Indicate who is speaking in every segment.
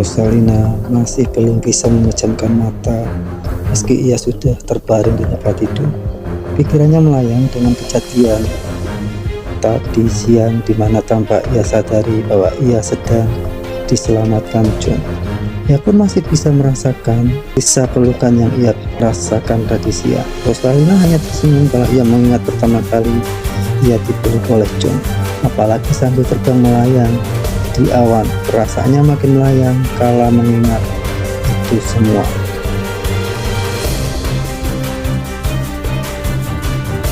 Speaker 1: Rosalina masih belum bisa memejamkan mata meski ia sudah terbaring di tempat tidur. Pikirannya melayang dengan kejadian tadi siang di mana tanpa ia sadari bahwa ia sedang diselamatkan John. Ia pun masih bisa merasakan sisa pelukan yang ia rasakan tadi siang. Rosalina hanya tersenyum kalau ia mengingat pertama kali ia dipeluk oleh John, apalagi sambil terbang melayang di awan. Perasaannya makin melayang kala mengingat itu semua.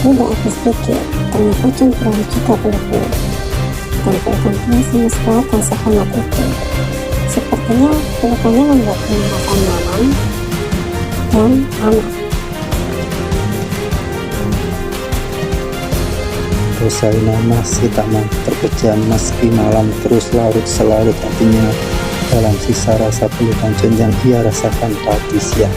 Speaker 2: Tidak habis pikir, ternyata John berani juga pelukku. Dan pelukannya semesta dan sehangat itu. Sepertinya pelukannya membuatku merasa nyaman dan aman.
Speaker 1: Rosalina masih tak mampu terpejam meski malam terus larut-selarut hatinya dalam sisa rasa pelukan John yang ia rasakan tadi siang.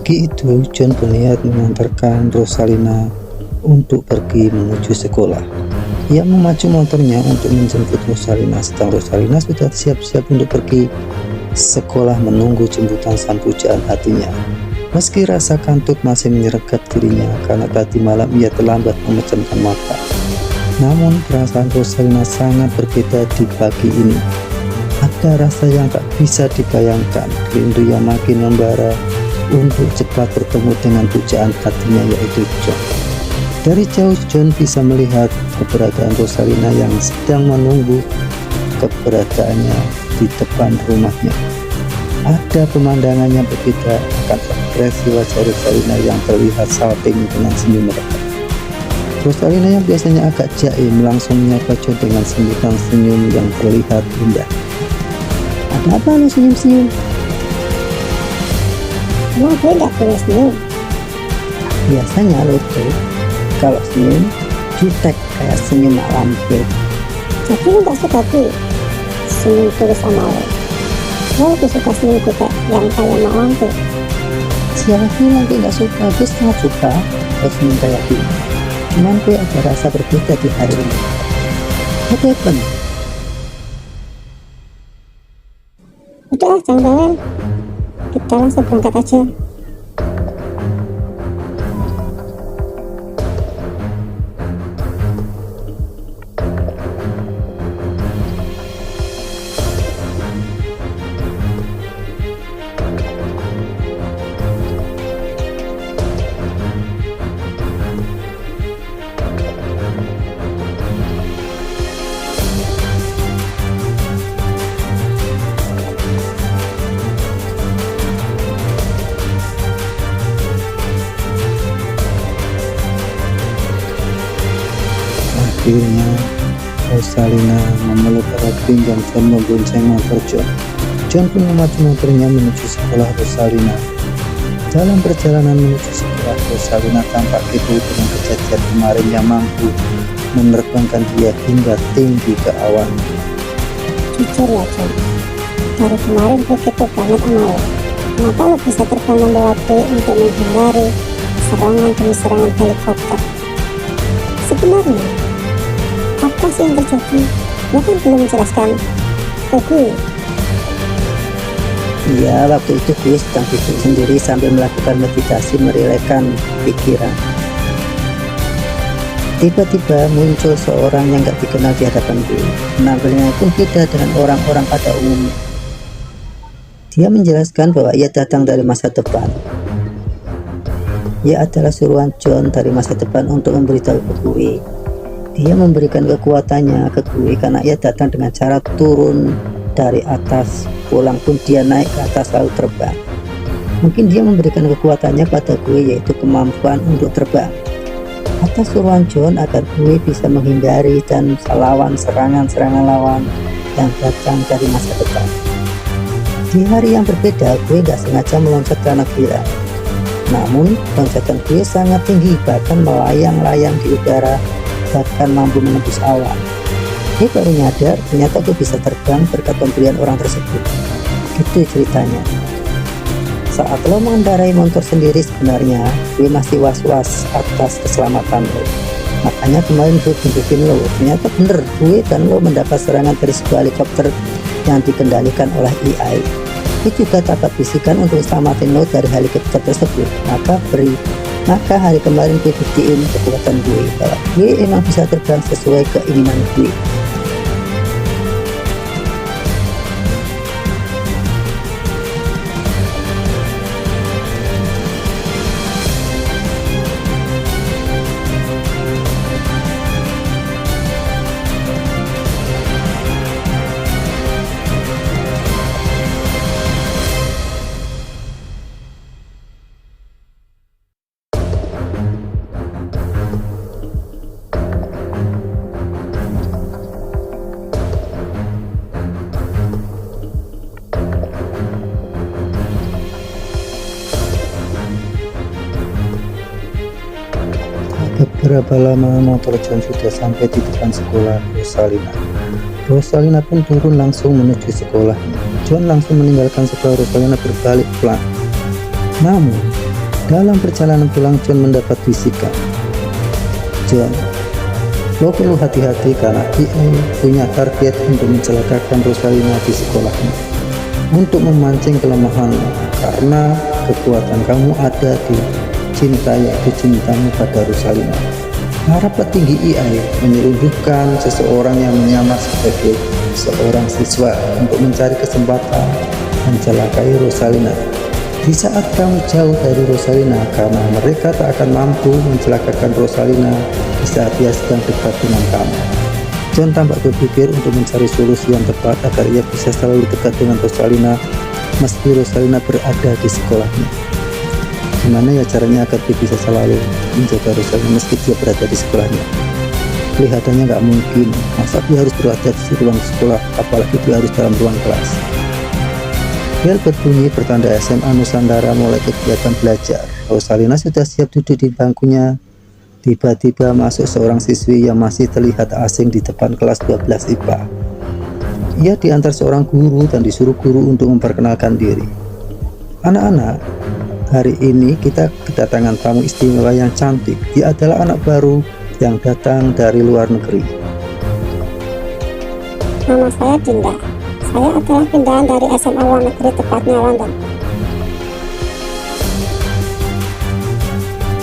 Speaker 1: Pagi itu, John berniat mengantarkan Rosalina untuk pergi menuju sekolah. Ia memacu motornya untuk menjemput Rosalina, sedang Rosalina sudah siap-siap untuk pergi sekolah menunggu jemputan sang pujaan hatinya. Meski rasa kantuk masih menyergap dirinya karena tadi malam ia terlambat memejamkan mata. Namun perasaan Rosalina sangat berbeda di pagi ini. Ada rasa yang tak bisa dibayangkan, rindu yang makin membara untuk cepat bertemu dengan pujaan hatinya, yaitu John. Dari jauh John bisa melihat keberadaan Rosalina yang sedang menunggu keberadaannya di depan rumahnya. Ada pemandangan yang berbeda akan ekspresi wajah Rosalina yang terlihat salting dengan senyum mereka. Rosalina yang biasanya agak jaim langsung menyapa John dengan sebutan senyum yang terlihat indah.
Speaker 2: Ada apa lu senyum-senyum? Emang gue gak boleh senyum?
Speaker 1: Biasanya lo tuh kalau senyum jutek kayak senyum mak lampir.
Speaker 2: Jadi lu gak suka gue senyum tulus sama lo? Lo lebih suka senyum gue yang kayak mak lampir?
Speaker 1: Siapa bilang gue gak suka? Gue sangat suka kalau senyum kayak gini. Cuman gue ada rasa berbeda di hari ini. What happened?
Speaker 2: Udah, jangan bawel. Kita langsung berangkat aja.
Speaker 1: Akhirnya Rosalina memeluk erat pinggang dan membonceng motor John. John pun memacu motornya menuju sekolah Rosalina. Dalam perjalanan menuju sekolah, Rosalina tampak kepo dengan kejadian kemarin yang mampu menerbangkan dia hingga tinggi ke awan.
Speaker 2: Jujur ya John, dari kemarin gue kepo banget sama lo. Kenapa lo bisa terbang membawa gue untuk menghindari serangan demi serangan helikopter? Sebenarnya apa sih yang terjadi? Lo kan belum menjelaskan ke gue.
Speaker 1: Iya, waktu itu gue sedang duduk sendiri sambil melakukan meditasi merelakan pikiran. Tiba-tiba muncul seorang yang gak dikenal di hadapan gue. Penampilannya pun beda dengan orang-orang pada umumnya. Dia menjelaskan bahwa ia datang dari masa depan. Ia adalah suruhan John dari masa depan untuk memberitahu ke gue. Dia memberikan kekuatannya ke gue karena ia datang dengan cara turun dari atas, pulang pun dia naik ke atas lalu terbang. Mungkin dia memberikan kekuatannya pada gue, yaitu kemampuan untuk terbang. Atas suruhan John agar gue bisa menghindari dan melawan serangan-serangan lawan yang datang dari masa depan. Di hari yang berbeda, gue gak sengaja meloncat ke anak Vira. Namun, loncatan gue sangat tinggi, bahkan melayang-layang di udara, bahkan mampu menembus awan. Gue baru nyadar, ternyata gue bisa terbang berkat pemberian orang tersebut. Gitu ceritanya. Saat lo mengendarai motor sendiri, sebenarnya gue masih was-was atas keselamatan lo. Makanya kemarin gue tunjukin lo, ternyata bener gue dan lo mendapat serangan dari sebuah helikopter yang dikendalikan oleh AI. Gue juga dapat bisikan untuk selamatin lo dari helikopter tersebut. Maka hari kemarin gue buktiin kekuatan gue, bahwa gue emang bisa terbang sesuai keinginan gue. Beberapa lama motor John sudah sampai di depan sekolah Rosalina. Rosalina pun turun langsung menuju sekolahnya. John langsung meninggalkan sekolah Rosalina berbalik pulang. Namun, dalam perjalanan pulang John mendapat bisikan. John, lo perlu hati-hati karena AI punya target untuk mencelakakan Rosalina di sekolahnya. Untuk memancing kelemahan karena kekuatan kamu ada di cinta, yaitu cintamu pada Rosalina. Para petinggi AI menyelundupkan seseorang yang menyamar sebagai seorang siswa untuk mencari kesempatan mencelakai Rosalina. Di saat kamu jauh dari Rosalina, karena mereka tak akan mampu mencelakakan Rosalina di saat dia sedang dekat dengan kamu. John tampak berpikir untuk mencari solusi yang tepat agar ia bisa selalu dekat dengan Rosalina meski Rosalina berada di sekolahnya. Gimana ya caranya agar dia bisa selalu menjaga Rosalina meski dia berada di sekolahnya? Kelihatannya nggak mungkin. Masa dia harus berada di ruang sekolah, apalagi dia harus dalam ruang kelas. Bel berbunyi pertanda SMA Nusantara mulai kegiatan belajar. Rosalina sudah siap duduk di bangkunya. Tiba-tiba masuk seorang siswi yang masih terlihat asing di depan kelas 12 IPA. Ia diantar seorang guru dan disuruh guru untuk memperkenalkan diri. Anak-anak, hari ini kita kedatangan tamu istimewa yang cantik. Dia adalah anak baru yang datang dari luar negeri.
Speaker 2: Nama saya Dinda. Saya adalah pindahan dari SMA luar negeri, tepatnya London.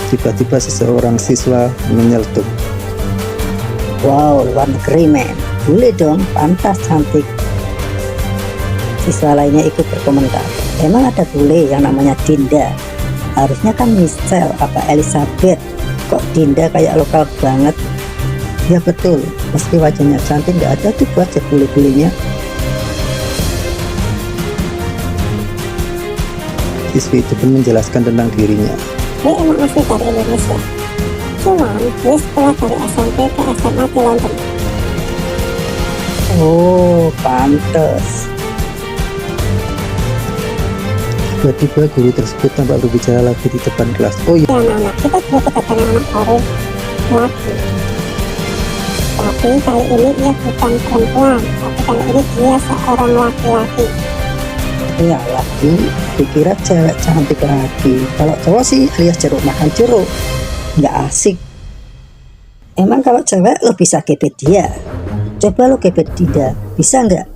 Speaker 1: Tiba-tiba seseorang siswa menyeletuk.
Speaker 3: Wow, luar negeri men. Boleh dong, pantas cantik. Siswa lainnya ikut berkomentar. Emang ada bule yang namanya Dinda? Harusnya kan Michelle apa Elizabeth. Kok Dinda kayak lokal banget?
Speaker 1: Ya betul, meski wajahnya cantik nggak ada tuh wajah bule-bulenya. Siswi itu pun menjelaskan tentang dirinya.
Speaker 2: Gue emang asli dari Indonesia. Cuman gue sekolah dari SMP ke SMA di London.
Speaker 3: Oh, pantes.
Speaker 1: Tiba-tiba guru tersebut tampak berbicara lagi di depan kelas. Oh iya,
Speaker 2: Ya anak-anak, kita juga kedatangan anak baru lagi. Tapi kali ini dia bukan perempuan, tapi kali ini dia seorang laki-laki.
Speaker 3: Ya lagi, dikira cewek cantik lagi. Kalau cowok sih alias jeruk makan jeruk. Nggak asik. Emang kalau cewek lo bisa gebet dia? Coba lo gebet Dinda, bisa nggak?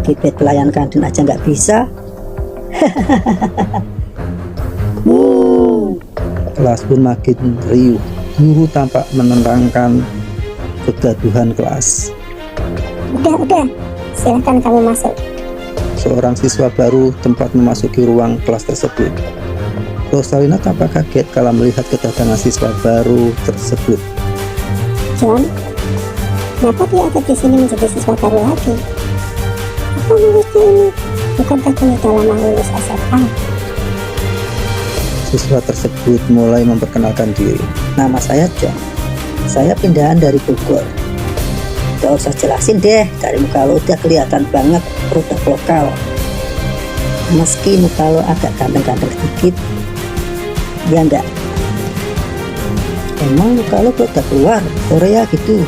Speaker 3: Gebet pelayan kantin aja nggak bisa.
Speaker 1: kelas pun makin riuh. Guru tampak menerangkan kegaduhan kelas.
Speaker 2: Udah, silahkan kamu masuk.
Speaker 1: Seorang siswa baru tempat memasuki ruang kelas tersebut. Rosalina tampak kaget kala melihat kedatangan siswa baru tersebut.
Speaker 2: John, kenapa dia ada di sini menjadi siswa baru lagi? Apa lulusnya ini? Bukankah kamu sudah lama lulus SMA?
Speaker 1: Siswa tersebut mulai memperkenalkan diri.
Speaker 3: Nama saya John. Saya pindahan dari Bogor. Gak usah jelasin deh, dari muka lo udah kelihatan banget produk lokal. Meski muka lo agak ganteng-ganteng sedikit, ya enggak? Emang muka lo produk luar Korea gitu?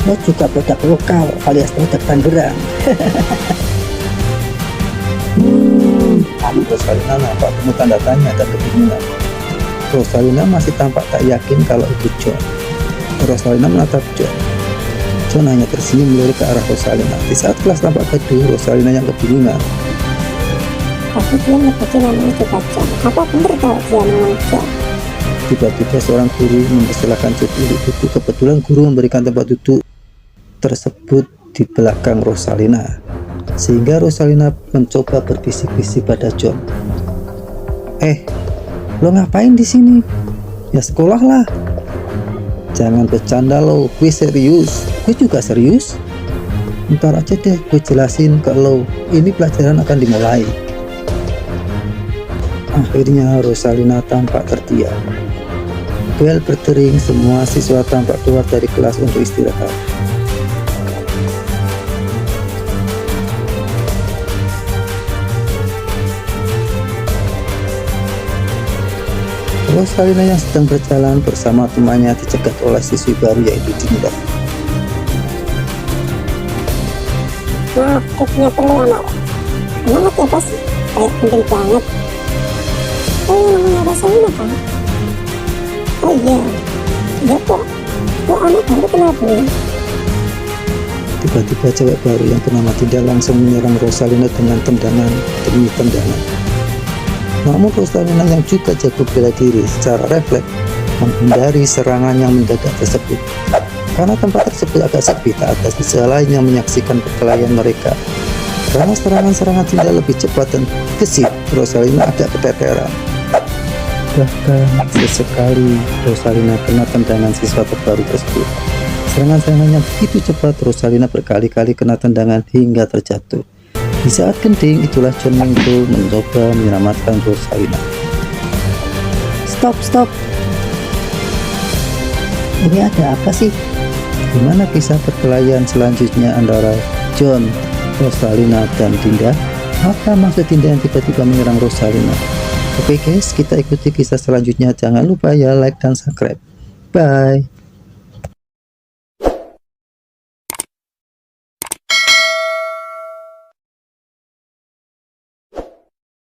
Speaker 3: Lo juga produk lokal alias produk Tangerang.
Speaker 1: Rosalina nampak penuh tanda tanya dan kebingungan. Rosalina masih tampak tak yakin kalau itu John. Rosalina menatap John. John hanya tersenyum melirik ke arah Rosalina. Di saat kelas tampak gaduh, Rosalina yang kebingungan.
Speaker 2: Tapi dia menyebutnya namanya juga John. Apa benar kalau dia namanya John?
Speaker 1: Tiba-tiba seorang guru mempersilahkan John untuk duduk. Kebetulan guru memberikan tempat duduk tersebut di belakang Rosalina, sehingga Rosalina mencoba berbisik-bisik pada John. Lo ngapain di sini? Ya sekolah lah. Jangan bercanda lo, gue serius. Gue juga serius. Ntar aja deh, gue jelasin ke lo. Ini pelajaran akan dimulai. Akhirnya Rosalina tampak terdiam. Bel berdering, semua siswa tampak keluar dari kelas untuk istirahat. Rosalina yang sedang berjalan bersama temannya dicegat oleh siswi baru yaitu Dinda.
Speaker 2: Maaf, dia punya perlu ya Mak. Semangat ya bos, kayak penting banget. Oh iya, namanya Rosalina kan? Oh iya, ya kok anak baru kenal belum?
Speaker 1: Tiba-tiba cewek baru yang bernama Dinda langsung menyerang Rosalina dengan tendangan demi tendangan. Namun Rosalina yang juga jago bela diri secara refleks menghindari serangan yang mendadak tersebut. Karena tempat tersebut agak sepi, tak ada siswa lain yang menyaksikan perkelahian mereka. Karena serangan-serangan Dinda lebih cepat dan gesit, Rosalina agak keteteran. Bahkan sesekali Rosalina kena tendangan siswa terbaru tersebut. Serangan-serangannya begitu cepat, Rosalina berkali-kali kena tendangan hingga terjatuh. Di saat genting itulah John muncul mencoba menyelamatkan Rosalina.
Speaker 3: Stop. Ini ada apa sih?
Speaker 1: Gimana kisah perkelahian selanjutnya antara John, Rosalina, dan Dinda? Apa maksud Dinda yang tiba-tiba menyerang Rosalina? Oke guys, kita ikuti kisah selanjutnya. Jangan lupa ya like dan subscribe. Bye.